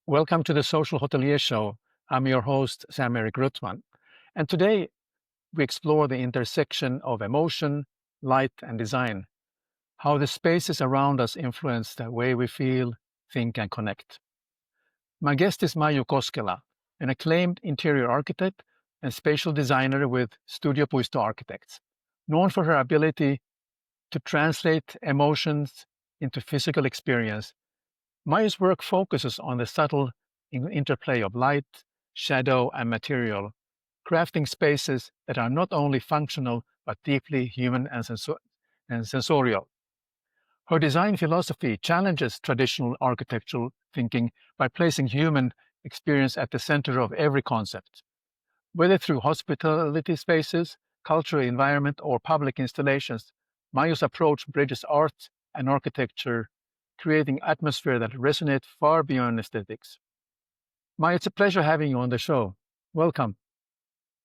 Welcome to the Social Hotelier Show. I'm your host, Sam Erik Ruttman. And today we explore the intersection of emotion, light, and design, how the spaces around us influence the way we feel, think, and connect. My guest is Maiju Koskela, an acclaimed interior architect and spatial designer with Studio Puisto Architects, known for her ability to translate emotions into physical experience. Maya's work focuses on the subtle interplay of light, shadow, and material, crafting spaces that are not only functional but deeply human and sensorial. Her design philosophy challenges traditional architectural thinking by placing human experience at the center of every concept. Whether through hospitality spaces, cultural environment, or public installations, Maya's approach bridges art and architecture, creating atmosphere that resonate far beyond aesthetics. Maya, it's a pleasure having you on the show. Welcome.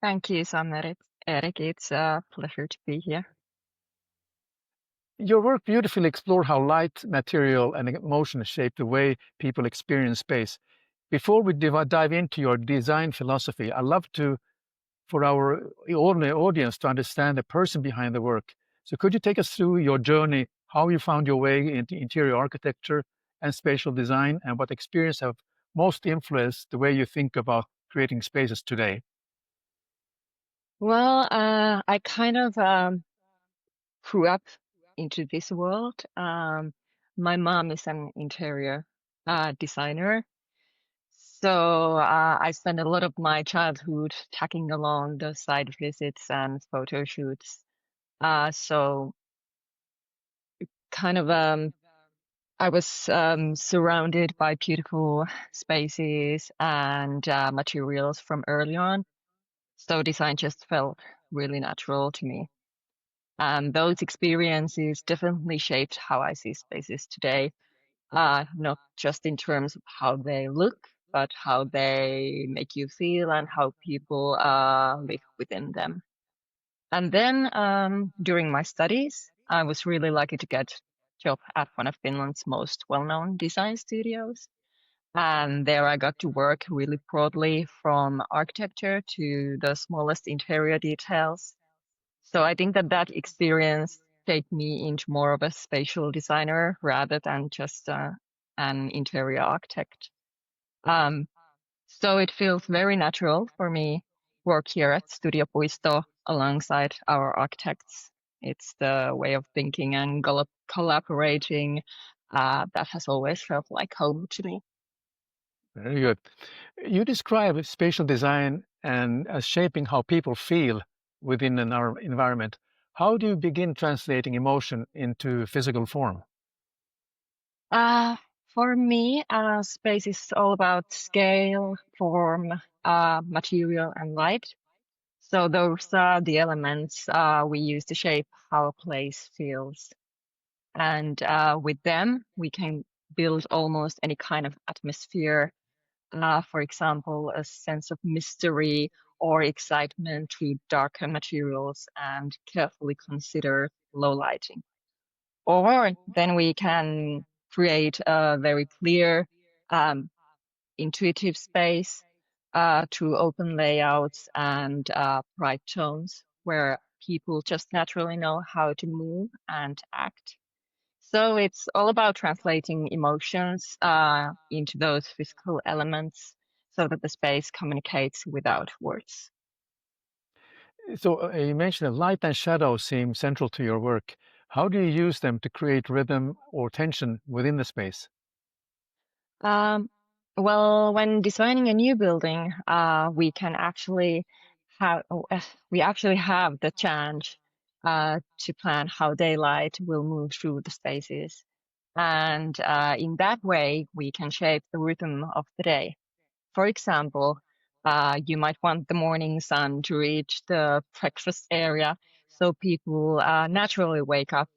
Thank you, Sam Erik. It's a pleasure to be here. Your work beautifully explores how light, material, and emotion shape the way people experience space. Before we dive into your design philosophy, I'd love for our audience to understand the person behind the work. So could you take us through your journey, how you found your way into interior architecture and spatial design, and what experience have most influenced the way you think about creating spaces today? Well, I kind of grew up into this world. My mom is an interior designer. So I spent a lot of my childhood tagging along the site visits and photo shoots. So kind of I was surrounded by beautiful spaces and materials from early on. So design just felt really natural to me. And those experiences definitely shaped how I see spaces today, not just in terms of how they look, but how they make you feel and how people live within them. And then during my studies, I was really lucky to get a job at one of Finland's most well-known design studios. And there I got to work really broadly from architecture to the smallest interior details. So I think that experience shaped me into more of a spatial designer rather than just an interior architect. Um, so it feels very natural for me work here at Studio Puisto alongside our architects. It's the way of thinking and collaborating that has always felt like home to me. Very good. You describe spatial design and as shaping how people feel within our environment. How do you begin translating emotion into physical form? Uh, for me, space is all about scale, form, material, and light. So those are the elements we use to shape how a place feels. And with them, we can build almost any kind of atmosphere. For example, a sense of mystery or excitement through darker materials and carefully consider low lighting. Or then we can create a very clear, um, intuitive space through open layouts and bright tones where people just naturally know how to move and act. So it's all about translating emotions into those physical elements so that the space communicates without words. So you mentioned that light and shadow seem central to your work. How do you use them to create rhythm or tension within the space? Um, well, when designing a new building, we can actually we actually have the chance to plan how daylight will move through the spaces. And in that way, we can shape the rhythm of the day. For example, you might want the morning sun to reach the breakfast area, so people naturally wake up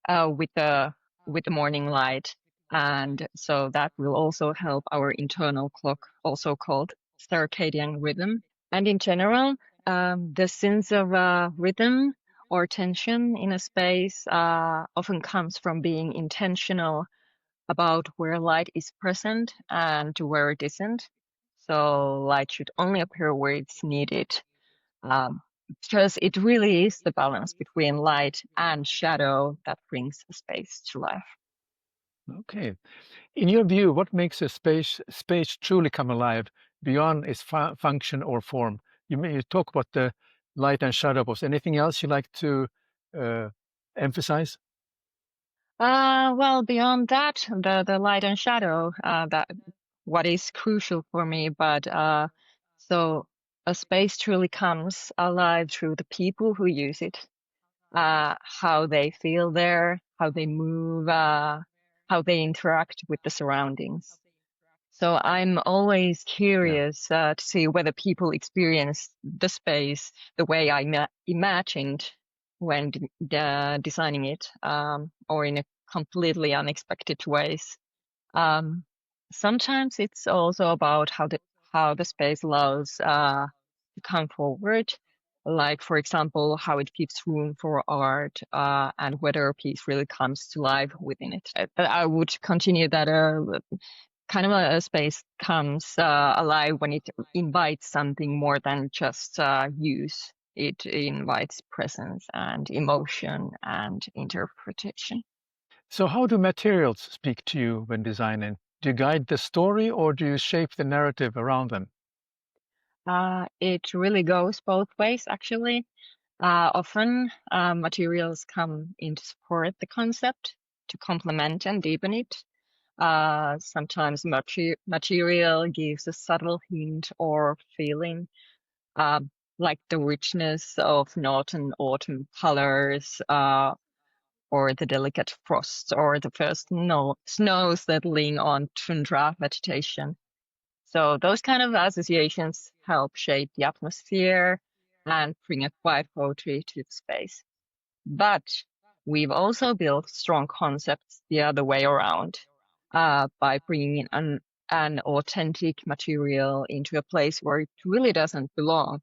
with the morning light, and so that will also help our internal clock, also called circadian rhythm. And in general, the sense of rhythm or tension in a space often comes from being intentional about where light is present and where it isn't. So light should only appear where it's needed, um, because it really is the balance between light and shadow that brings a space to life. Okay. In your view, what makes a space truly come alive beyond its function or form? You talk about the light and shadow. Was anything else you like to uh, emphasize? Well, beyond that, the light and shadow, that what is crucial for me. But so a space truly comes alive through the people who use it, how they feel there, how they move, how they interact with the surroundings. So I'm always Yeah. curious to see whether people experience the space the way I imagined when designing it, or in a completely unexpected ways. Um, Sometimes it's also about how the space allows to come forward, like for example, how it gives room for art, and whether a piece really comes to life within it. I would continue that kind of a space comes alive when it invites something more than just use. It invites presence and emotion and interpretation. So, how do materials speak to you when designing? Do you guide the story or do you shape the narrative around them? It really goes both ways, actually. Often, materials come in to support the concept, to complement and deepen it. Sometimes material gives a subtle hint or feeling, uh, like the richness of northern and autumn colors, or the delicate frost, or the first snow settling on tundra vegetation. So those kind of associations help shape the atmosphere and bring a quiet poetry to the space. But we've also built strong concepts the other way around, by bringing in an authentic material into a place where it really doesn't belong.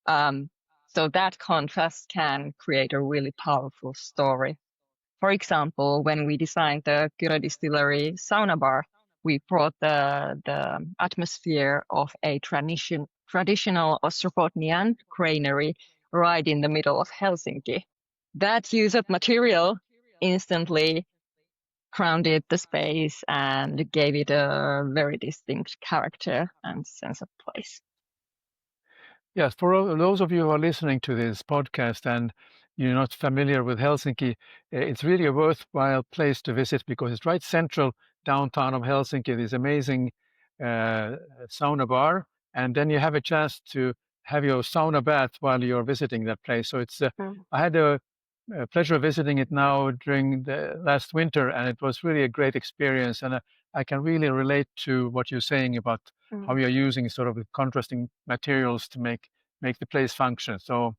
Um, so that contrast can create a really powerful story. For example, when we designed the Kyrö Distillery sauna bar, we brought the atmosphere of a traditional Ostrobothnian granary right in the middle of Helsinki. That use of material instantly grounded the space and gave it a very distinct character and sense of place. Yes, for those of you who are listening to this podcast and you're not familiar with Helsinki, it's really a worthwhile place to visit because it's right central downtown of Helsinki. This amazing uh, sauna bar, and then you have a chance to have your sauna bath while you're visiting that place. So it's Mm, I had a pleasure of visiting it now during the last winter, and it was really a great experience. And I can really relate to what you're saying about how mm. you're using sort of contrasting materials to make the place function. So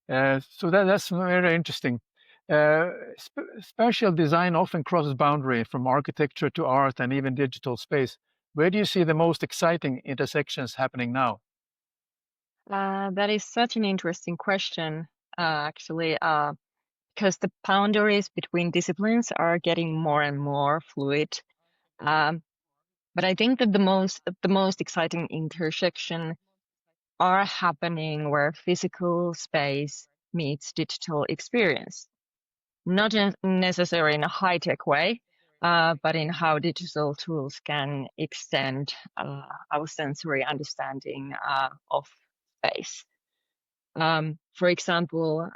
that's very interesting. Spatial design often crosses boundary from architecture to art and even digital space. Where do you see the most exciting intersections happening now? That is such an interesting question, actually, because the boundaries between disciplines are getting more and more fluid. Um, but I think that the most exciting intersection are happening where physical space meets digital experience, not necessarily in a high-tech way, but in how digital tools can extend our sensory understanding of space. For example,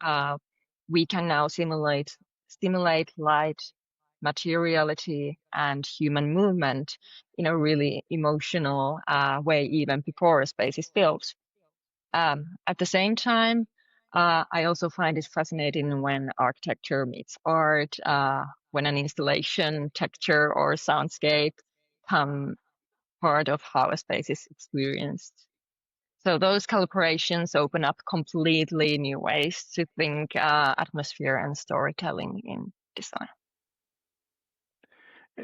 we can now stimulate light, materiality, and human movement in a really emotional way, even before a space is built. At the same time, I also find it fascinating when architecture meets art, when an installation, texture, or soundscape come part of how a space is experienced. So those collaborations open up completely new ways to think atmosphere and storytelling in design.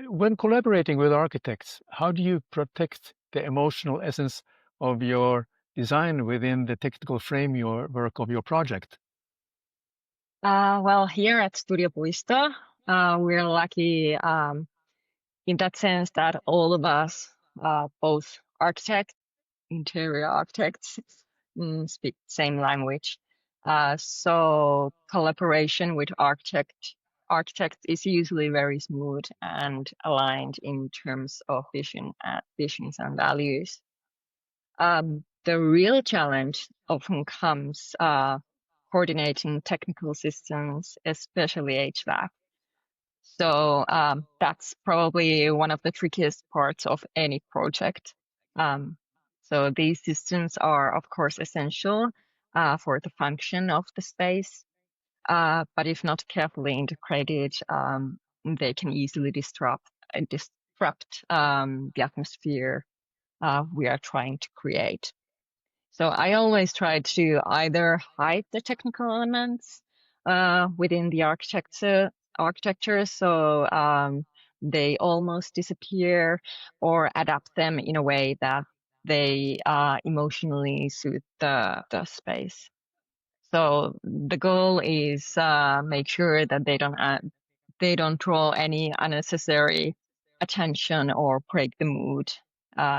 When collaborating with architects, how do you protect the emotional essence of your design within the technical framework of your project? Well, here at Studio Puisto, we're lucky. in that sense that all of us, both architects, interior architects, speak same language. So collaboration with architects is usually very smooth and aligned in terms of visions and values. The real challenge often comes coordinating technical systems, especially HVAC. So that's probably one of the trickiest parts of any project. Um, so these systems are, of course, essential for the function of the space, but if not carefully integrated, they can easily disrupt the atmosphere we are trying to create. So I always try to either hide the technical elements within the architecture, so they almost disappear, or adapt them in a way that they emotionally suit the space. So the goal is make sure that they don't draw any unnecessary attention or break the mood.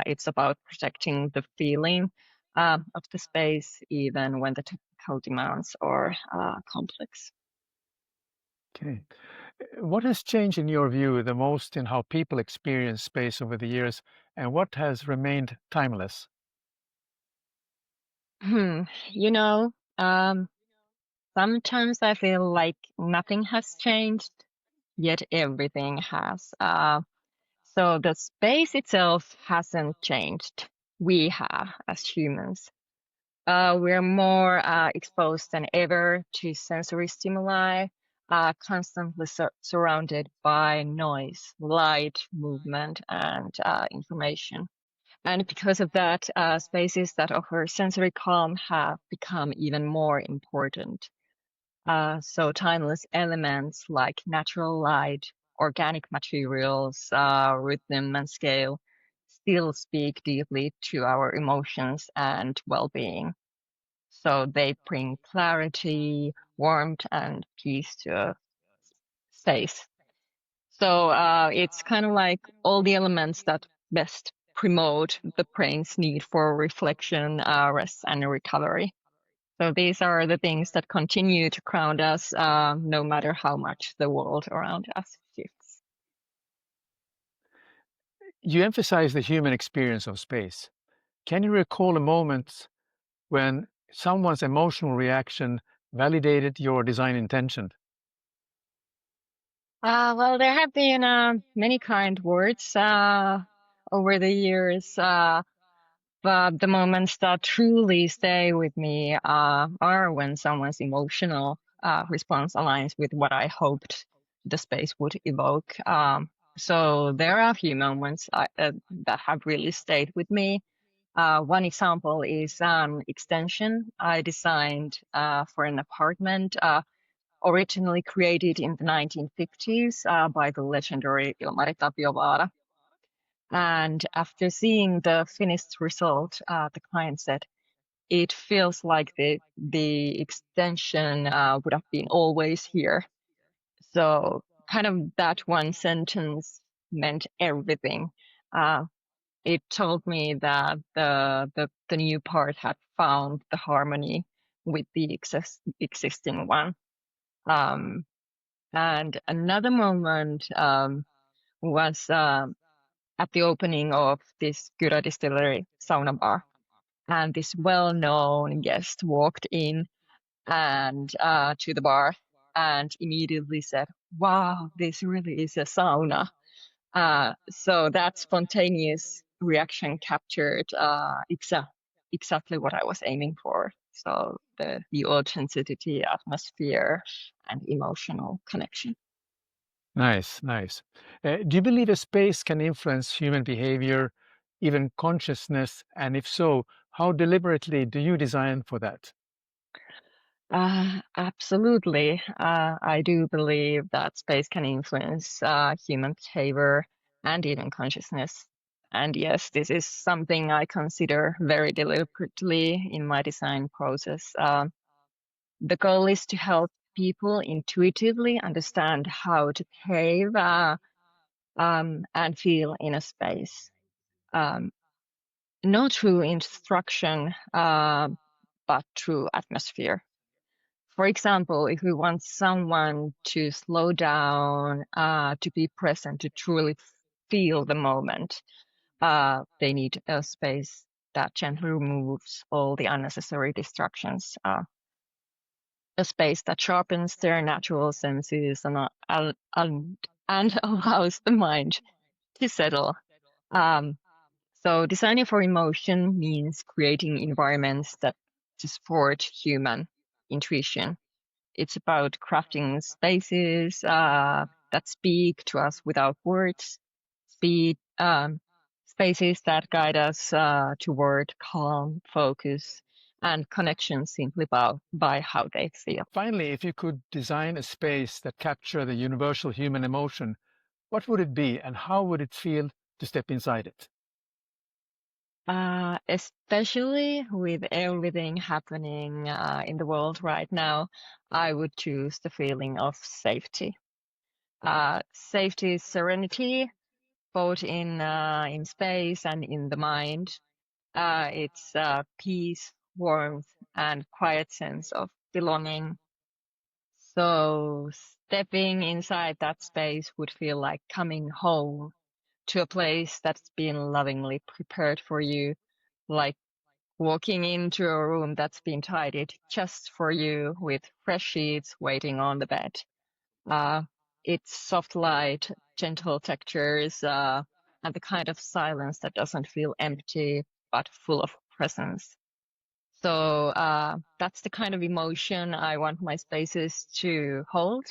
It's about protecting the feeling of the space, even when the technical demands are complex. Okay. What has changed in your view the most in how people experience space over the years, and what has remained timeless? Hmm. You know, sometimes I feel like nothing has changed, yet everything has. So the space itself hasn't changed. We have as humans. We're more exposed than ever to sensory stimuli, constantly surrounded by noise, light, movement, and information. And because of that, spaces that offer sensory calm have become even more important. So timeless elements like natural light, organic materials, rhythm, and scale still speak deeply to our emotions and well-being. So they bring clarity, warmth, and peace to a space. So it's kind of like all the elements that best promote the brain's need for reflection, rest, and recovery. So these are the things that continue to ground us, no matter how much the world around us shifts. You emphasize the human experience of space. Can you recall a moment when someone's emotional reaction validated your design intention? Well, there have been many kind words over the years, but the moments that truly stay with me are when someone's emotional response aligns with what I hoped the space would evoke. So there are a few moments that have really stayed with me. One example is an extension I designed for an apartment originally created in the 1950s by the legendary Ilmari Tapiovaara. And after seeing the finished result, the client said, it feels like the extension would have been always here. So kind of that one sentence meant everything. Uh, it told me that the new part had found the harmony with the existing one. Um, and another moment was at the opening of this Kyra Distillery sauna bar. And this well-known guest walked in and to the bar and immediately said, "Wow, this really is a sauna." So that spontaneous reaction captured exactly what I was aiming for. So the authenticity, atmosphere, and emotional connection. Nice, nice. Do you believe a space can influence human behavior, even consciousness? And if so, how deliberately do you design for that? Absolutely. I do believe that space can influence human behavior and even consciousness. And yes, this is something I consider very deliberately in my design process. The goal is to help people intuitively understand how to behave and feel in a space. Um, no true instruction, but through atmosphere. For example, if we want someone to slow down, to be present, to truly feel the moment, they need a space that gently removes all the unnecessary distractions, a space that sharpens their natural senses and allows the mind to settle. So designing for emotion means creating environments that support human intuition. It's about crafting spaces that speak to us without words, speed, spaces that guide us toward calm, focus, and connection simply by how they feel. Finally, if you could design a space that captured the universal human emotion, what would it be and how would it feel to step inside it? Especially with everything happening in the world right now, I would choose the feeling of safety. Safety is serenity, both in space and in the mind. It's peace, warmth, and quiet sense of belonging. So stepping inside that space would feel like coming home to a place that's been lovingly prepared for you, like walking into a room that's been tidied just for you with fresh sheets waiting on the bed. Uh, it's soft light, gentle textures, and the kind of silence that doesn't feel empty but full of presence. So that's the kind of emotion I want my spaces to hold,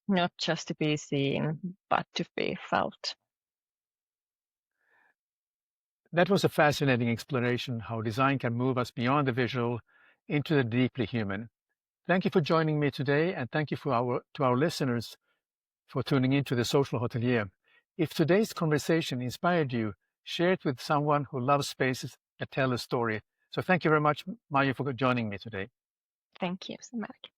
not just to be seen, but to be felt. That was a fascinating exploration how design can move us beyond the visual into the deeply human. Thank you for joining me today, and thank you to our listeners for tuning in to the Social Hotelier. If today's conversation inspired you, share it with someone who loves spaces that tell a story. So thank you very much, Mayu, for joining me today. Thank you so much.